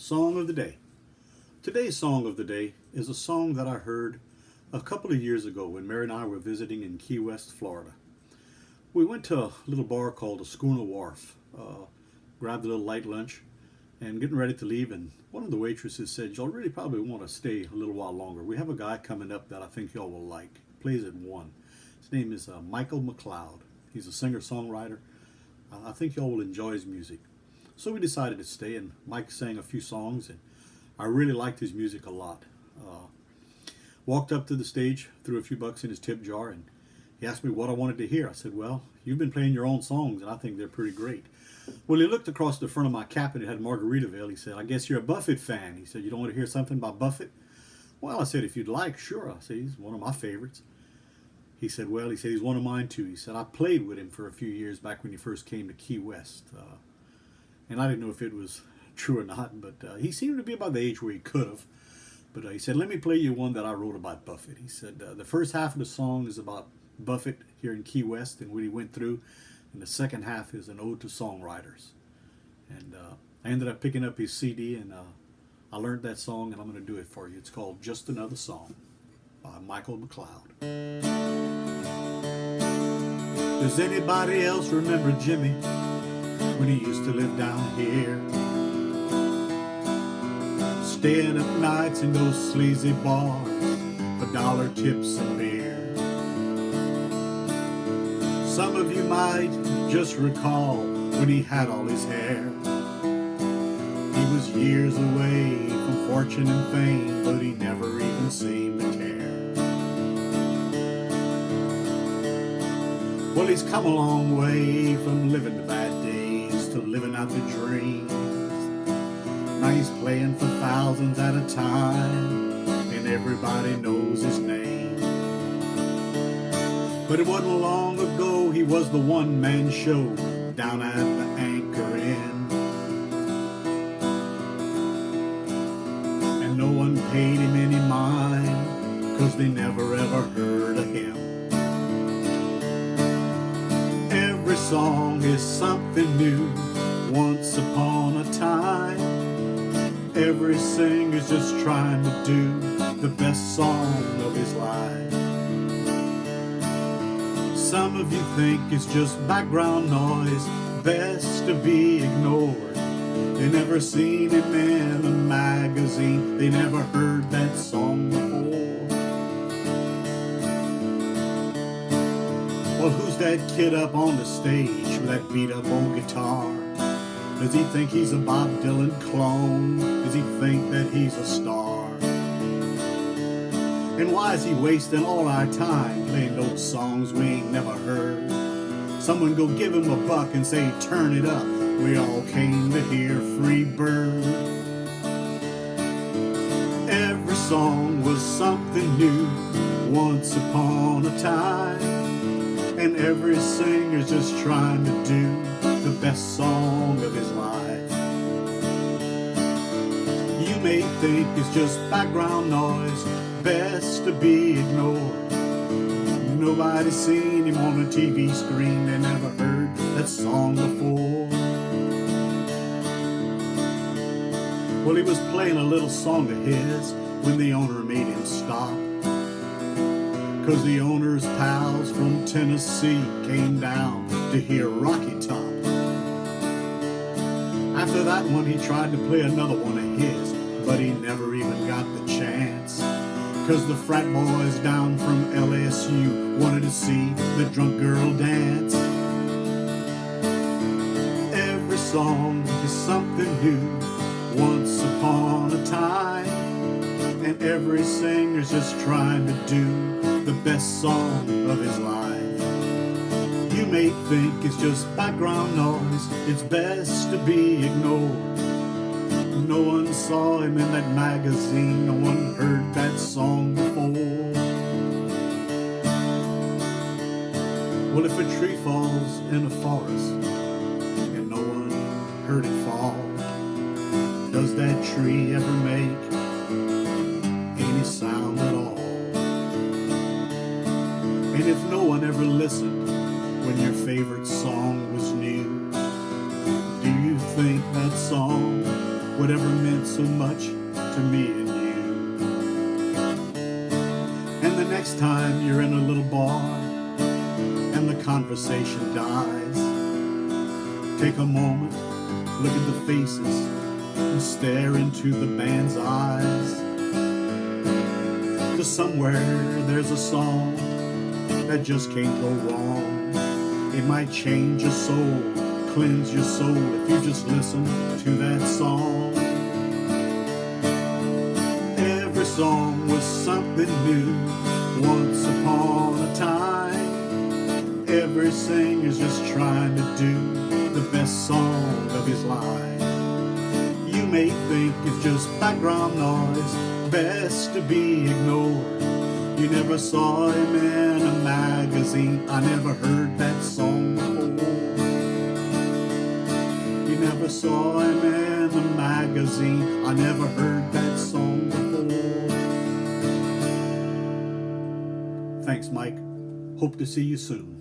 Song of the Day. Today's Song of the Day is a song that I heard a couple of years ago when Mary and I were visiting in Key West, Florida. We went to a little bar called the Schooner Wharf, grabbed a little light lunch, and getting ready to leave, and one of the waitresses said, "Y'all really probably want to stay a little while longer. We have a guy coming up that I think y'all will like. Plays at 1. His name is Michael McLeod. He's a singer-songwriter. I think y'all will enjoy his music." So we decided to stay, and Mike sang a few songs, and I really liked his music a lot. Walked up to the stage, threw a few bucks in his tip jar, and he asked me what I wanted to hear. I said, "Well, you've been playing your own songs, and I think they're pretty great." Well, he looked across the front of my cap, and it had Margaritaville. He said, "I guess you're a Buffett fan." He said, "You don't want to hear something by Buffett?" Well, I said, "If you'd like, sure." I said, "He's one of my favorites." He said, "He's one of mine too." He said, "I played with him for a few years back when he first came to Key West." And I didn't know if it was true or not, but he seemed to be about the age where he could have. But he said, "Let me play you one that I wrote about Buffett." He said, "The first half of the song is about Buffett here in Key West and what he went through, and the second half is an ode to songwriters." And I ended up picking up his CD, and I learned that song, and I'm going to do it for you. It's called "Just Another Song" by Michael McLeod. Does anybody else remember Jimmy when he used to live down here, staying up nights in those sleazy bars for dollar tips and beer? Some of you might just recall when he had all his hair. He was years away from fortune and fame, but he never even seemed to care. Well, he's come a long way from living the bad days to living out the dreams. Now he's playing for thousands at a time, and everybody knows his name. But it wasn't long ago he was the one-man show down at the Anchor Inn, and no one paid him any mind, 'cause they never ever heard of him. Every song is something new, once upon a time. Every singer's just trying to do the best song of his life. Some of you think it's just background noise, best to be ignored. They never seen him in a magazine, they never heard that song before. Well, who's that kid up on the stage with that beat up old guitar? Does he think he's a Bob Dylan clone? Does he think that he's a star? And why is he wasting all our time playing those songs we ain't never heard? Someone go give him a buck and say, "Turn it up, we all came to hear Free Bird." Every song was something new, once upon a time, and every singer's just trying to do the best song of his life. You may think it's just background noise, best to be ignored. Nobody's seen him on a TV screen, they never heard that song before. Well, he was playing a little song of his when the owner made him stop, 'cause the owner's pals from Tennessee came down to hear Rocky Top. After that one, he tried to play another one of his, but he never even got the chance, 'cause the frat boys down from LSU wanted to see the drunk girl dance. Every song is something new, once upon a time, and every singer's just trying to do the best song of his life. You may think it's just background noise, it's best to be ignored. No one saw him in that magazine, no one heard that song before. Well, if a tree falls in a forest and no one heard it fall, does that tree ever make any sound at all? And if no one ever listened when your favorite song was new, do you think that song whatever meant so much to me and you. And the next time you're in a little bar and the conversation dies, take a moment, look at the faces and stare into the band's eyes. 'Cause somewhere there's a song that just can't go wrong. It might change your soul, cleanse your soul if you just listen to that song. Every song was something new once upon a time. Every singer's just trying to do the best song of his life. You may think it's just background noise, best to be ignored. You never saw him in a magazine, I never heard that song before. You never saw him in a magazine, I never heard that song before. Thanks, Mike. Hope to see you soon.